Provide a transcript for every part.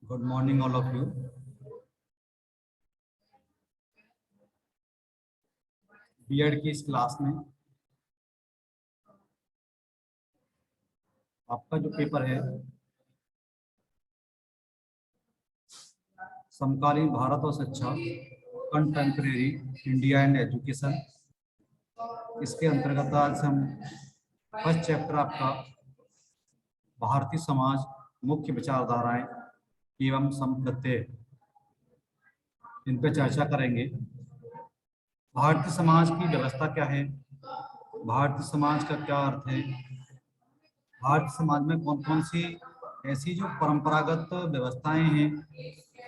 Good morning all of you. BEd की इस class में आपका जो पेपर है समकालीन भारत और शिक्षा, कंटेम्प्रेरी इंडिया एंड एजुकेशन, इसके अंतर्गत आज हम फर्स्ट चैप्टर आपका भारतीय समाज, मुख्य विचारधाराएं एवं संप्रत्यय, इन पे चर्चा करेंगे। भारतीय समाज की व्यवस्था क्या है, भारतीय समाज का क्या अर्थ है, भारतीय समाज में कौन कौन सी ऐसी जो परंपरागत व्यवस्थाएं हैं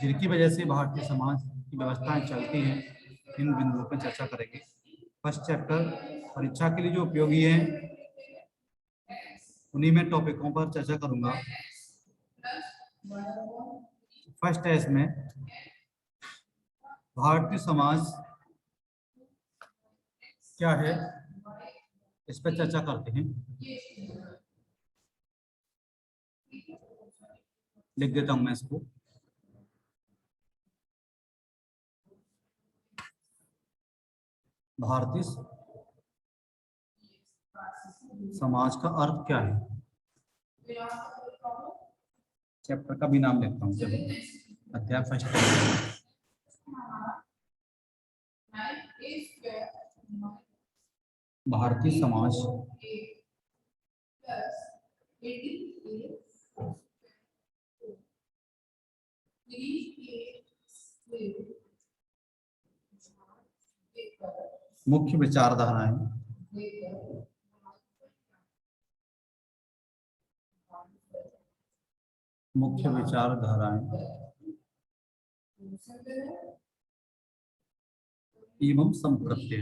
जिनकी वजह से भारतीय समाज की व्यवस्थाएं चलती हैं, इन बिंदुओं पर चर्चा करेंगे। फर्स्ट चैप्टर परीक्षा के लिए जो उपयोगी है उन्हीं में टॉपिकों पर चर्चा करूंगा। फर्स्ट है इसमें भारतीय समाज क्या है, इस पर चर्चा करते हैं। लिख देता हूं मैं इसको। भारतीय समाज का अर्थ क्या है, चैप्टर का भी नाम लिखता हूँ। चलो अध्याय फर्स्ट। भारतीय समाज मुख्य विचारधाराएं एवं संप्रत्यय।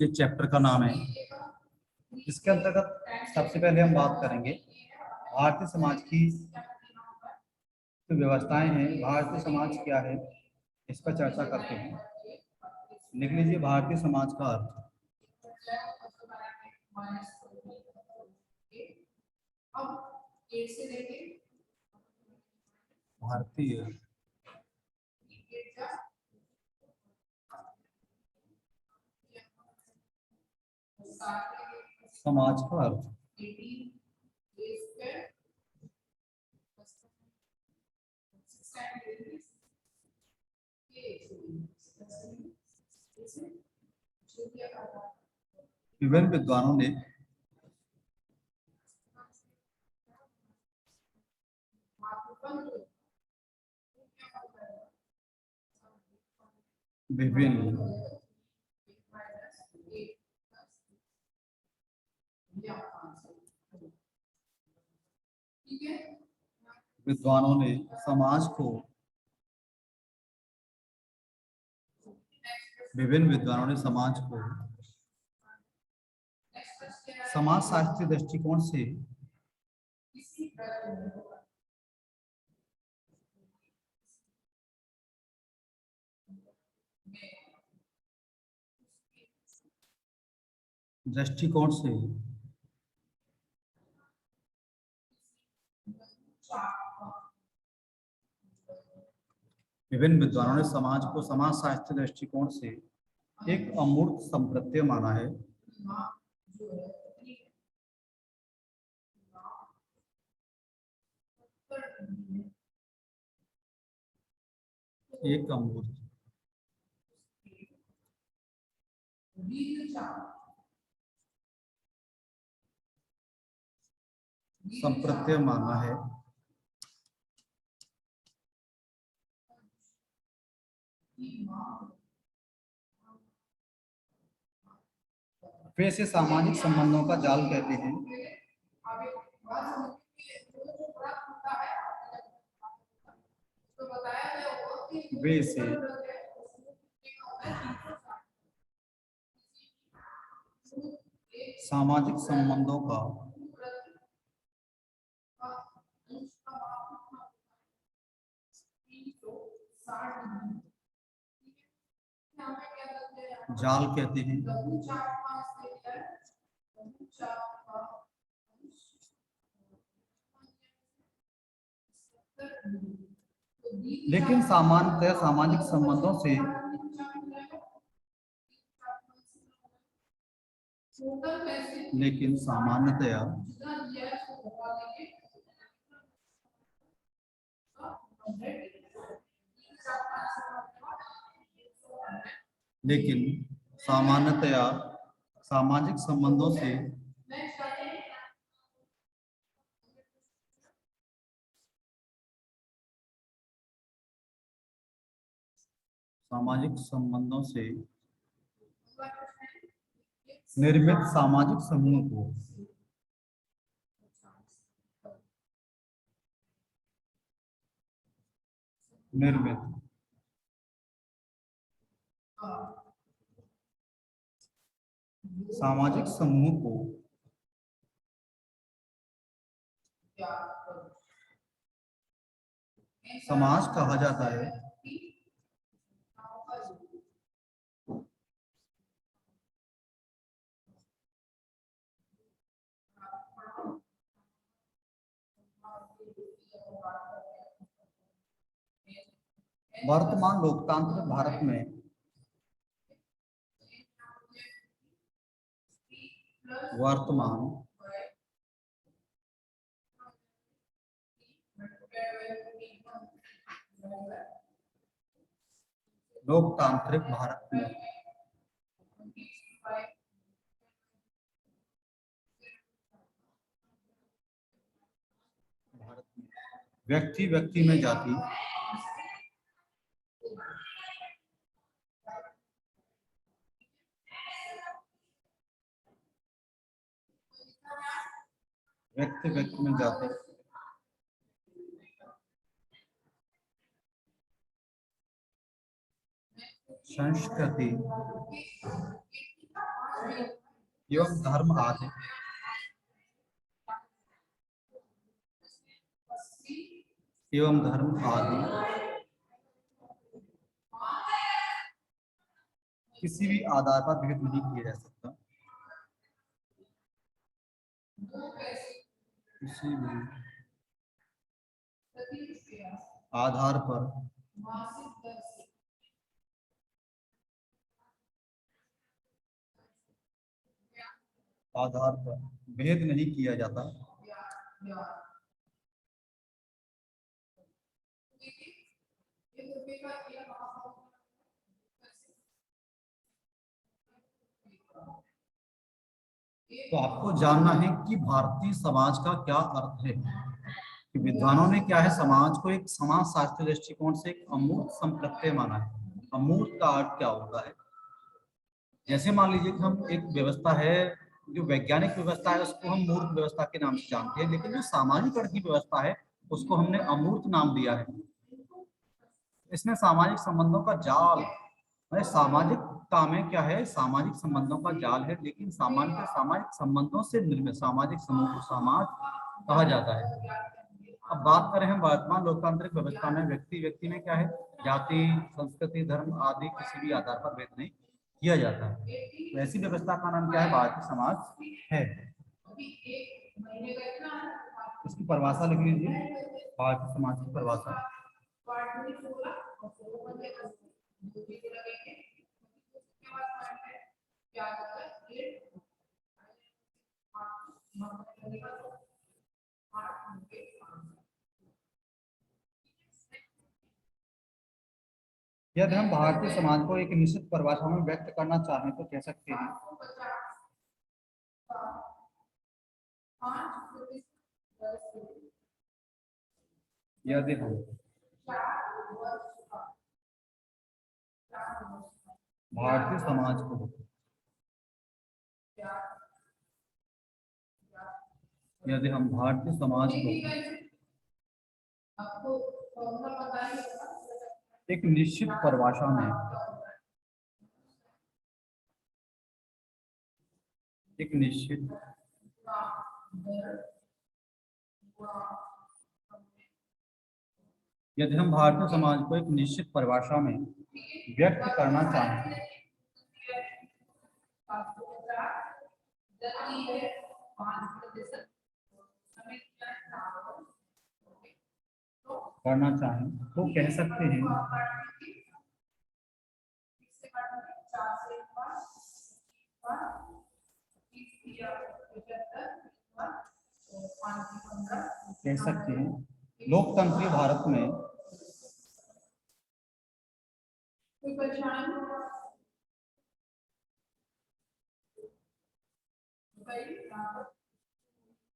ये चैप्टर का नाम है। इसके अंतर्गत सबसे पहले हम बात करेंगे भारतीय समाज की जो व्यवस्थाएं हैं, भारतीय समाज क्या है, इस पर चर्चा करते हैं। लिख लीजिए भारतीय समाज का अर्थ। भारतीय समाज का अर्थ विभिन्न विद्वानों ने समाज को समाज शास्त्रीय दृष्टिकोण से विभिन्न विद्वानों ने समाज को समाजशास्त्रीय दृष्टिकोण से एक अमूर्त संप्रत्यय माना है। एक अमूर्त संप्रत्यय माना है। वे इसे सामाजिक संबंधों का जाल कहते हैं। वे इसे सामाजिक संबंधों का जाल कहते हैं। लेकिन सामान्यतः सामाजिक संबंधों से लेकिन सामान्यतया लेकिन सामान्यतया सामाजिक संबंधों से निर्मित सामाजिक समूह को निर्मित सामाजिक समूह को समाज कहा जाता है। वर्तमान लोकतांत्रिक भारत में लोकतांत्रिक भारत में व्यक्ति व्यक्ति में जाति व्यक्ति व्यक्ति में जाति संस्कृति एवं धर्म आदि किसी भी आधार पर भेद नहीं किया जा सकता। किसी भी आधार पर भेद नहीं किया जाता। तो आपको जानना है कि भारतीय समाज का क्या अर्थ है। कि विद्वानों ने क्या है, समाज को एक समाज शास्त्रीय दृष्टिकोण से एक अमूर्त संप्रत्यय माना है। अमूर्त का अर्थ क्या होता है? जैसे मान लीजिए कि हम एक व्यवस्था है, जो वैज्ञानिक व्यवस्था है उसको हम मूर्त व्यवस्था के नाम से जानते हैं, लेकिन जो सामाजिक अर्थ की व्यवस्था है उसको हमने अमूर्त नाम दिया है। इसमें सामाजिक संबंधों का जाल, सामाजिकता में क्या है, सामाजिक संबंधों का जाल है, लेकिन सामान्य सामाजिक संबंधों से निर्मित सामाजिक समूह को समाज कहा जाता है। अब बात करें हम वर्तमान लोकतांत्रिक व्यवस्था में व्यक्ति व्यक्ति में क्या है, जाति संस्कृति धर्म आदि किसी भी आधार पर भेद नहीं किया जाता है। तो ऐसी व्यवस्था का नाम क्या है, भारतीय समाज है। इसकी परिभाषा लिख लीजिए, भारतीय समाज की परिभाषा। यदि हम भारतीय समाज को एक निश्चित परिभाषा में व्यक्त करना चाहें तो कह सकते हैं यदि हम भारतीय समाज को एक निश्चित परिभाषा में यदि हम भारतीय समाज को एक निश्चित परिभाषा में व्यक्त करना चाहें करना चाहें तो कह सकते हैं। कह सकते हैं लोकतंत्री भारत में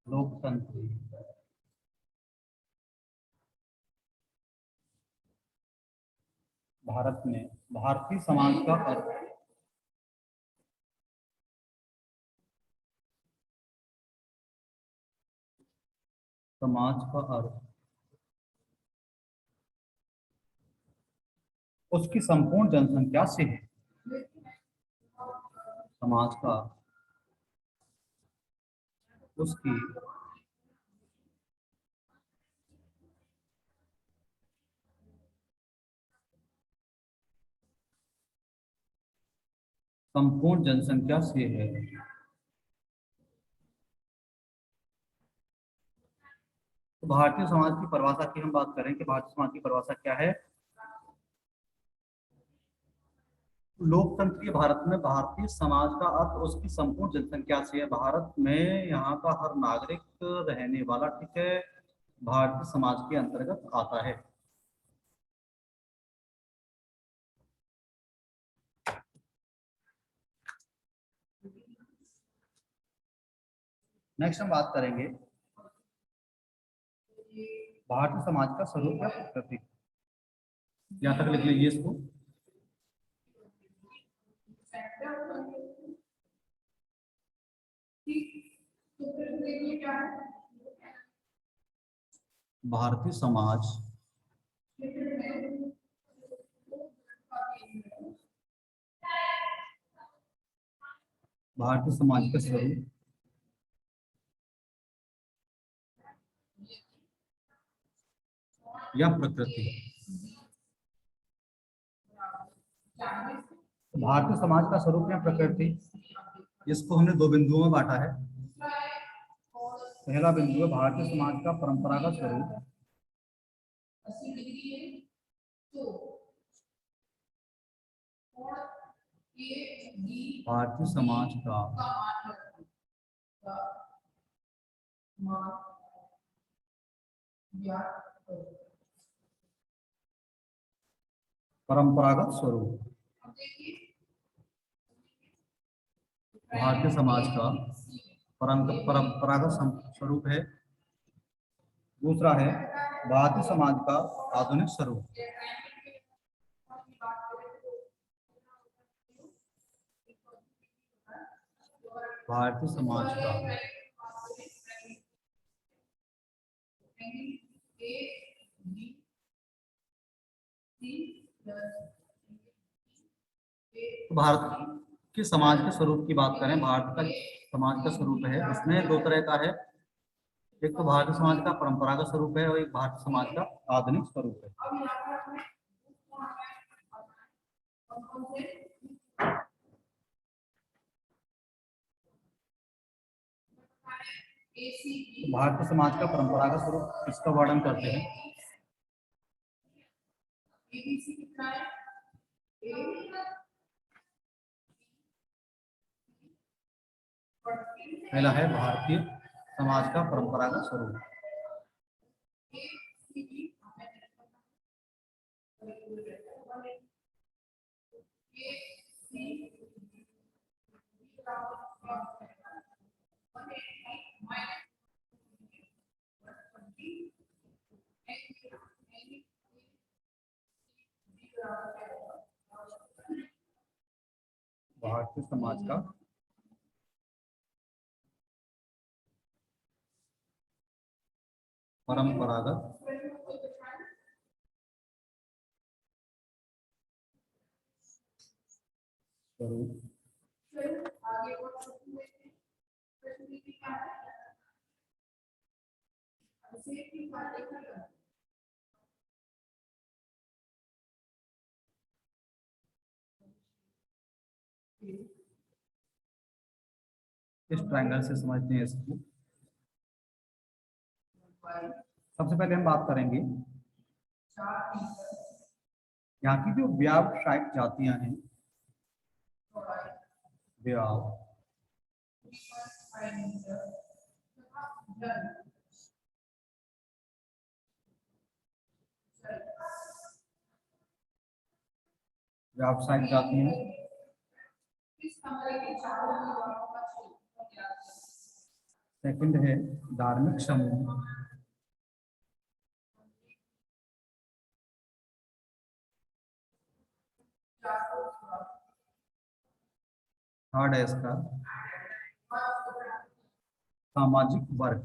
लोकतंत्र भारत में भारतीय समाज का अर्थ समाज का अर्थ उसकी संपूर्ण जनसंख्या से है। समाज का उसकी संपूर्ण जनसंख्या से है। तो भारतीय समाज की परिभाषा की हम बात करें कि भारतीय समाज की परिभाषा क्या है। लोकतंत्रीय भारत में भारतीय समाज का अर्थ उसकी संपूर्ण जनसंख्या से है। भारत में यहाँ का हर नागरिक रहने वाला, ठीक है, भारतीय समाज के अंतर्गत आता है। नेक्स्ट हम बात करेंगे भारतीय समाज का स्वरूप या प्रकृति। यहाँ तक लिख लीजिए इसको। भारतीय समाज भारतीय समाज का स्वरूप या प्रकृति। भारतीय समाज का स्वरूप या प्रकृति, इसको हमने दो बिंदुओं में बांटा है। पहला बिंदु है भारतीय समाज का परंपरागत स्वरूप। भारतीय समाज का परंपरागत स्वरूप। भारतीय समाज का परंपरागत स्वरूप है। दूसरा है भारतीय समाज का आधुनिक स्वरूप। भारतीय समाज का भारत के समाज के स्वरूप की बात करें, भारत का समाज का स्वरूप है, उसमें दो तरह का है। एक तो भारतीय समाज का परंपरागत स्वरूप है और एक भारतीय समाज का आधुनिक स्वरूप है। भारतीय समाज का परंपरागत स्वरूप इसका वर्णन करते हैं। पहला है भारतीय समाज का परंपरागत स्वरूप। भारतीय समाज का परंपरागत स्वरूप। इस ट्रायंगल से समझते हैं इसको। सबसे पहले हम बात करेंगे यहाँ की जो व्यावसायिक जातियां हैं, व्यावसायिक जातियां। सेकंड है धार्मिक समूह। थर्ड है इसका सामाजिक वर्ग।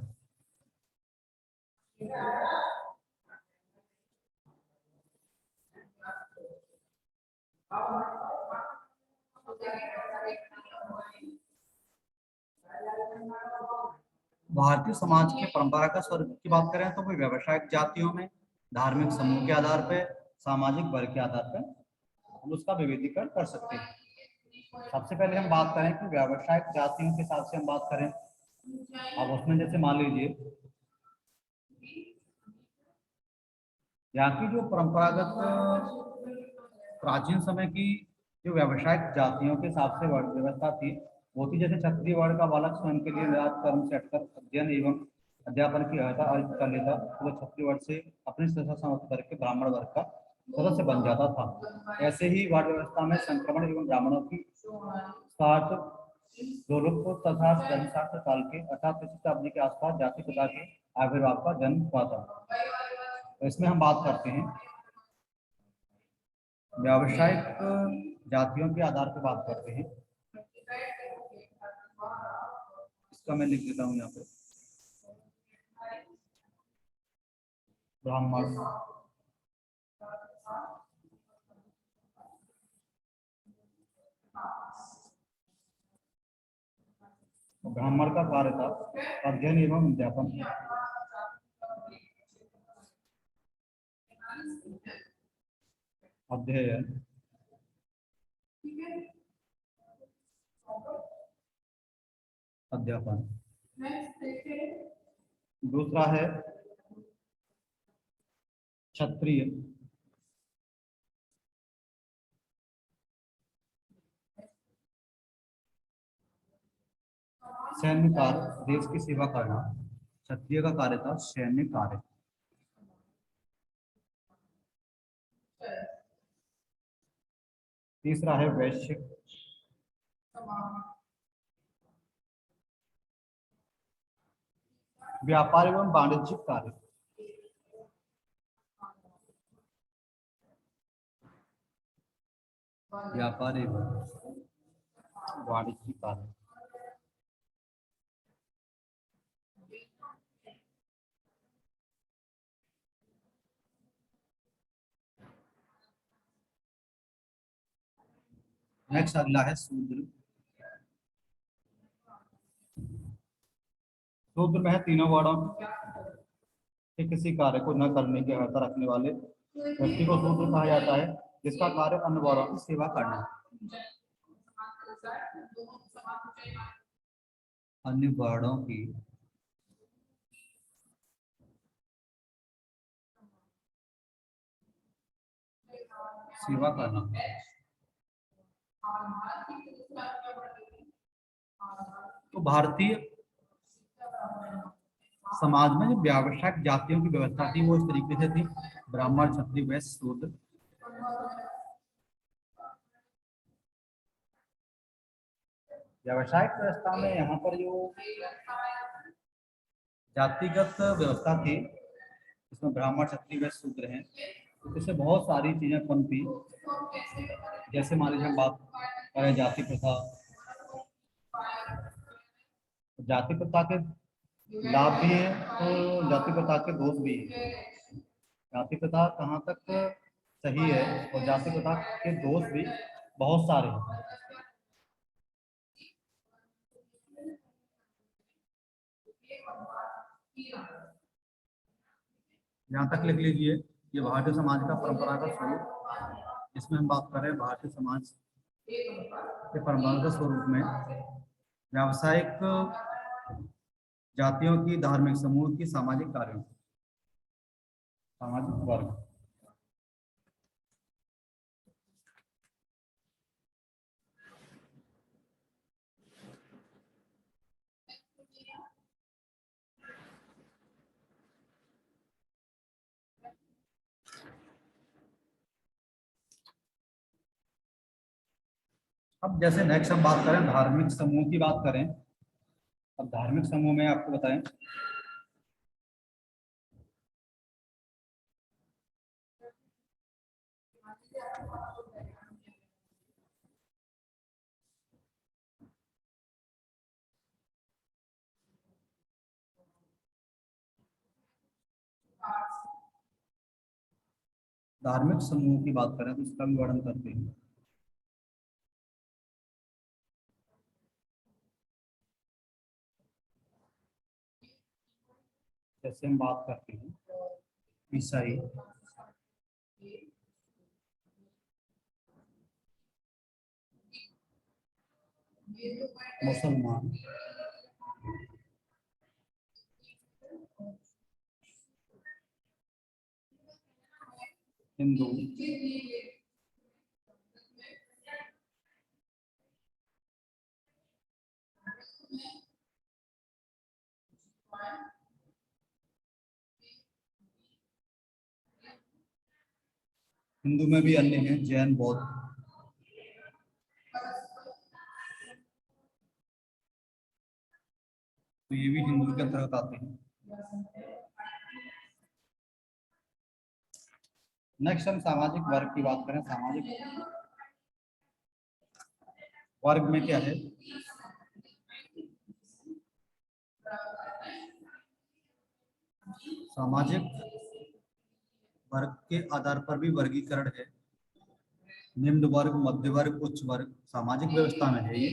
भारतीय समाज के परंपरागत स्वरूप की बात करें तो कोई व्यावसायिक जातियों में धार्मिक समूह के आधार पर, सामाजिक वर्ग के आधार पर हम उसका विविधीकरण कर सकते हैं। सबसे पहले हम बात करें कि व्यावसायिक जातियों के हिसाब से हम बात करें, अब उसमें जैसे मान लीजिए यहाँ की जो परंपरागत प्राचीन समय की जो व्यावसायिक जातियों के हिसाब से वर्ण व्यवस्था थी वो थी, जैसे क्षत्रिय वर्ण का बालक स्वयं के लिए निराज कर्म से हटकर अध्ययन एवं अध्यापन की अर्हता अर्जित कर लेता तो क्षत्रिय वर्ण से अपनी शिक्षा समाप्त करके ब्राह्मण वर्ग का सदस्य बन जाता था। ऐसे ही वर्ण व्यवस्था में संक्रमण एवं ब्राह्मणों की साथ लोलुप तथा जनशास्त्र काल के अर्थात शताब्दी के आसपास जाति प्रथा के आविर्भाव का जन्म हुआ था। तो इसमें हम बात करते हैं व्यावसायिक जातियों के आधार पर बात करते हैं। इसका मैं लिख देता हूँ यहाँ पे, ब्राह्मण, ब्राह्मण का कार्य था अध्ययन एवं अध्यापन। अध्ययन अध्यापन। दूसरा है क्षत्रिय, सैन्य कार्य, देश की सेवा करना। क्षत्रिय का कार्य था सैन्य कार्य। तीसरा है वैश्य, व्यापार एवं वाणिज्यिक कार्य। व्यापार एवं वाणिज्यिक कार्य। नेक्स्ट अगला है शूद्र। शूद्र में है तीनों वर्णों के किसी कार्य को न करने की अर्हता रखने वाले व्यक्ति को शूद्र कहा जाता है, जिसका कार्य अन्य वर्णों की सेवा करना। अन्य वर्णों की सेवा करना। तो भारतीय समाज में जो व्यावसायिक जातियों की व्यवस्था थी वो इस तरीके से थी, ब्राह्मण, क्षत्रिय, वैश्य, शूद्र। व्यावसायिक व्यवस्था में यहाँ पर जो जातिगत व्यवस्था थी इसमें ब्राह्मण, क्षत्रिय, वैश्य, शूद्र हैं, तो इससे बहुत सारी चीजें पनपी। जैसे मान लीजिए हम बात करें जाति प्रथा, जाति प्रथा के लाभ भी है तो जाति प्रथा के दोष भी है। जाति प्रथा कहाँ तक सही है और जाति प्रथा के दोष भी बहुत सारे हैं। यहाँ तक लिख लीजिए, ये भारतीय समाज का परंपरागत स्वरूप। इसमें हम बात कर रहे हैं भारतीय समाज के परंपरागत स्वरूप में व्यावसायिक जातियों की, धार्मिक समूह की, सामाजिक कार्यों की। सामाजिक वर्ग। अब जैसे नेक्स्ट हम बात करें धार्मिक समूह की बात करें। अब धार्मिक समूह में आपको बताएं, धार्मिक समूह की बात करें तो इसका भी वर्णन करते हैं। जैसे हम बात करते हैं ईसाई, मुसलमान, हिंदू, हिंदू में भी अन्य हैं, जैन, बौद्ध। तो ये भी हिंदू के अंतर्गत आते हैं। नेक्स्ट हम सामाजिक वर्ग की बात करें। सामाजिक वर्ग में क्या है, सामाजिक वर्ग के आधार पर भी वर्गीकरण है। निम्न वर्ग, मध्य वर्ग, उच्च वर्ग सामाजिक व्यवस्था में है ये।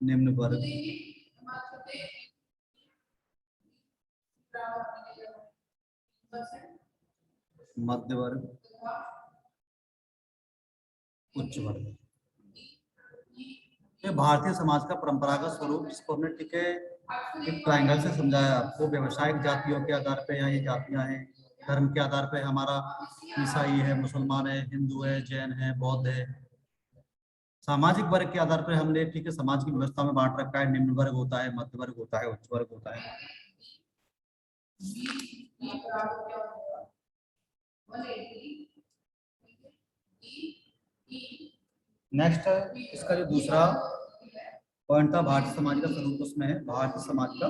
निम्न वर्ग, मध्य वर्ग, उच्च वर्ग। ये भारतीय समाज का परंपरागत स्वरूप, जिसको हमने ठीक है एक ट्रायंगल से समझाया आपको। व्यवसायिक जातियों के आधार पे यहाँ ये जातियां हैं, धर्म के आधार पे हमारा ईसाई है, मुसलमान है, हिंदू है, जैन है, बौद्ध है। सामाजिक वर्ग के आधार पर हमने ठीक है समाज की व्यवस्था में बांट रखा है। निम्न वर्ग होता है, मध्य वर्ग होता है, उच्च वर्ग होता है। नेक्स्ट इसका जो दूसरा पॉइंट था भारतीय समाज का स्वरूप, उसमें है भारतीय समाज का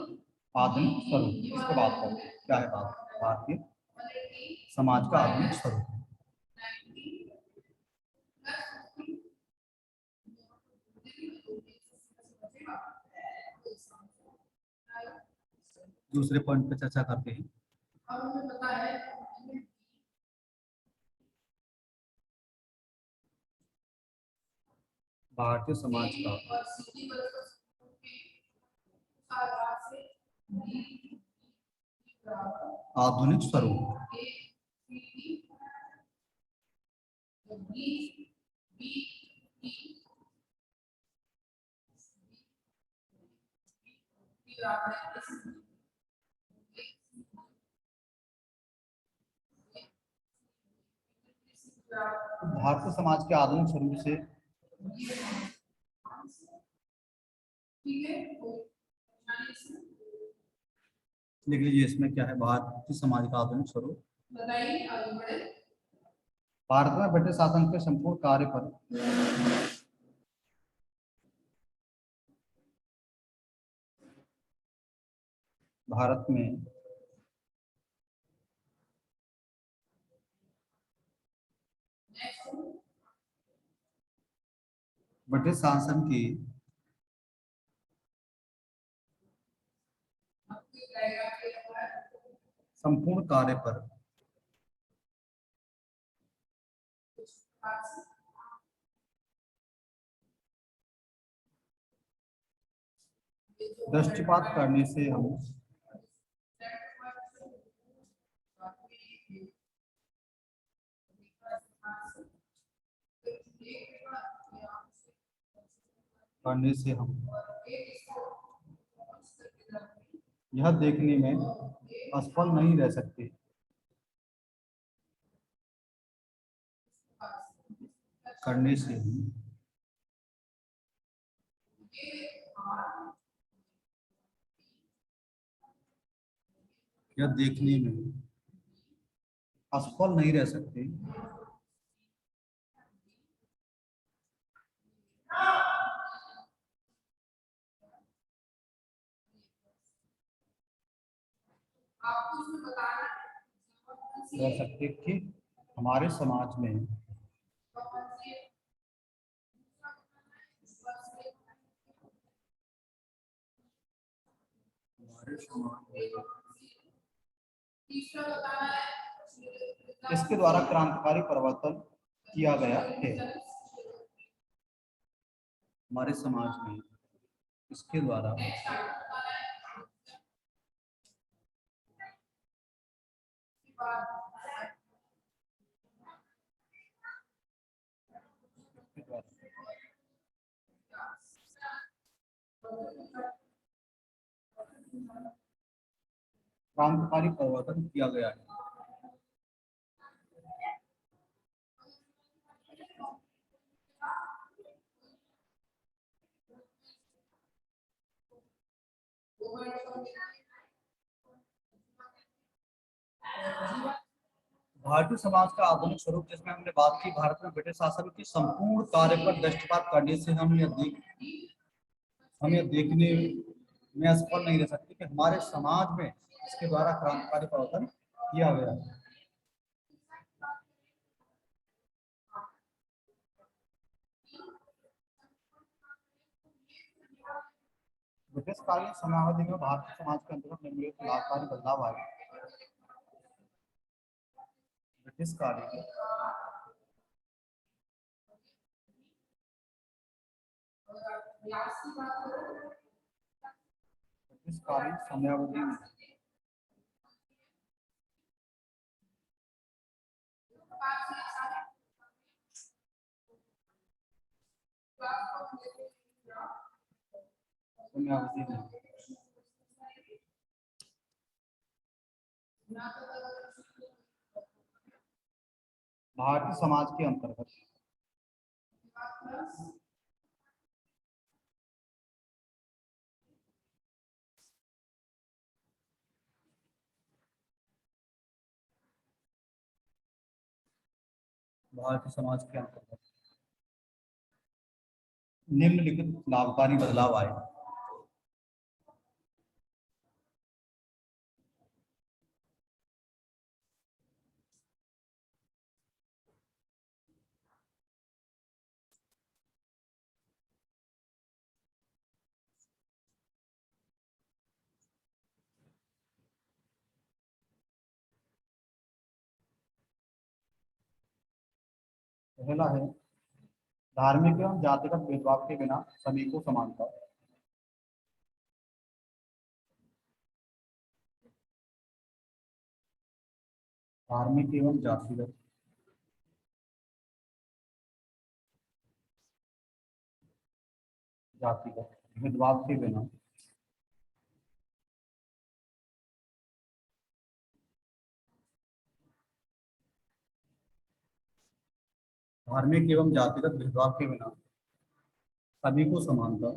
आधुनिक स्वरूप। इसको बात करते हैं, क्या है बात भारतीय समाज का आधुनिक स्वरूप। दूसरे पॉइंट पे चर्चा करते हैं। भारतीय समाज का आधुनिक स्वरूप। भारतीय समाज के आधुनिक स्वरूप से लिख लीजिए, इसमें क्या है भारतीय समाज का आधुनिक स्वरूप। भारत में ब्रिटिश शासन के संपूर्ण कार्य पर भारत में ब्रिटिश शासन की संपूर्ण कार्य पर दृष्टिपात करने से हम करने से हम यह देखने में असफल नहीं रह सकते करने से हम यह देखने में असफल नहीं रह सकते कि हमारे समाज में इसके द्वारा क्रांतिकारी परिवर्तन किया गया है। हमारे समाज में इसके द्वारा क्रांतिकारी परिवर्तन किया गया है। भारतीय समाज का आधुनिक स्वरूप, जिसमें हमने बात की भारत में ब्रिटिश शासन की संपूर्ण कार्य पर दृष्टिपात करने से हम यह देखने में असफल नहीं रह सकते कि हमारे समाज में इसके द्वारा क्रांतिकारी परिवर्तन किया गया है। ब्रिटिश कालीन समयावधि में भारतीय समाज के अंतर्गत निम्नलिखित लाभकारी बदलाव आए। ब्रिटिश कालीन समयावधि में भारतीय समाज के अंतर्गत निम्नलिखित लाभकारी बदलाव आए। पहला है धार्मिक एवं जातिगत भेदभाव के बिना सभी को समानता। धार्मिक एवं जातिगत भेदभाव के बिना धार्मिक एवं जातिगत भेदभाव के बिना सभी को समानता।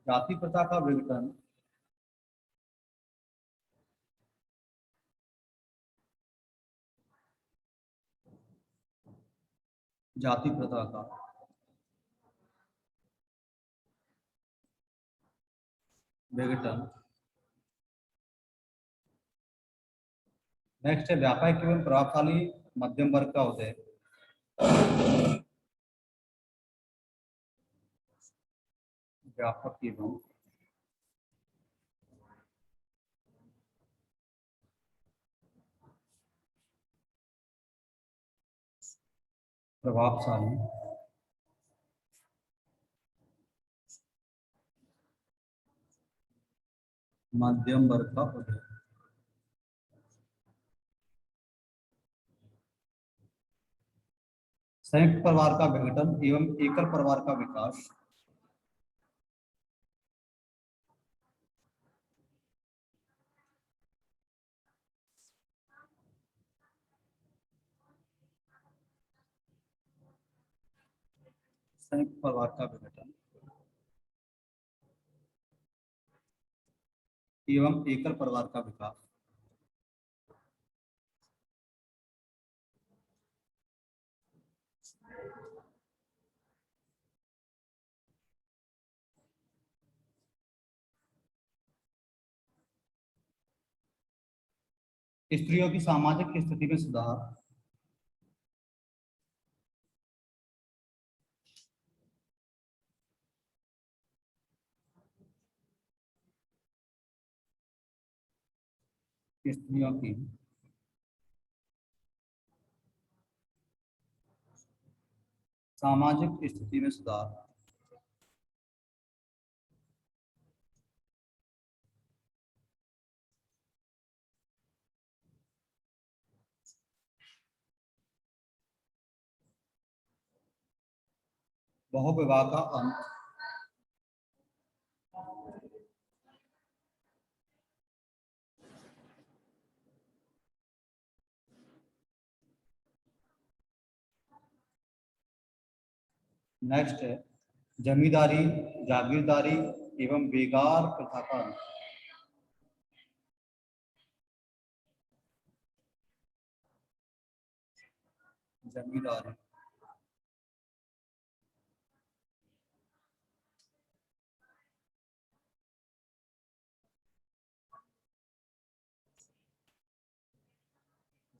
जाति प्रथा का विघटन जाति प्रथा का विघटन। नेक्स्ट है व्यापक एवं प्रभावशाली मध्यम वर्ग का उदय। व्यापक एवं प्रभावशाली मध्यम वर्ग का उदय। संयुक्त परिवार का विघटन एवं एकल परिवार का विकास। संयुक्त परिवार का विघटन एवं एकल परिवार का विकास। स्त्रियों की सामाजिक स्थिति में सुधार। स्त्रियों की सामाजिक स्थिति में सुधार। बहुविवाह का अंत। नेक्स्ट है जमींदारी, जागीरदारी एवं बेगार प्रथा का अंत। जमींदारी,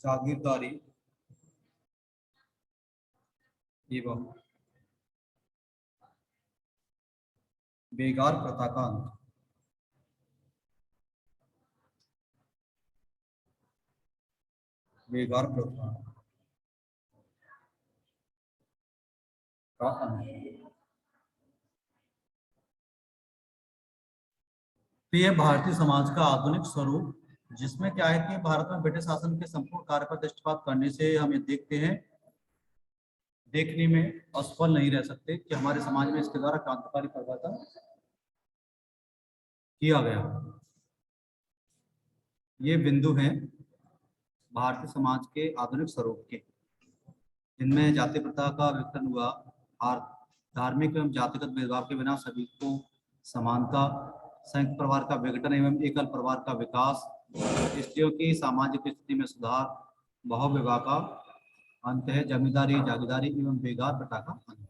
जागीरदारी एवं बेगार प्रथा का अंत। बेगार प्रथा का अंत। तो ये भारतीय समाज का आधुनिक स्वरूप, जिसमें क्या है कि भारत में ब्रिटिश शासन के संपूर्ण कार्य पर दृष्टिपात करने से हम ये देखते हैं, देखने में असफल नहीं रह सकते कि हमारे समाज में इसके द्वारा क्रांतिकारी परिवर्तन किया गया। ये बिंदु हैं भारतीय समाज के आधुनिक स्वरूप के, जिनमें जाति प्रथा का विघटन हुआ और धार्मिक एवं जातिगत भेदभाव के बिना सभी को समानता, संयुक्त परिवार का विघटन एवं एकल परिवार का विकास, स्त्रियों की सामाजिक स्थिति में सुधार, बहुविवाह का अंत है, जमींदारी, जागीरदारी एवं बेगार प्रथा का अंत।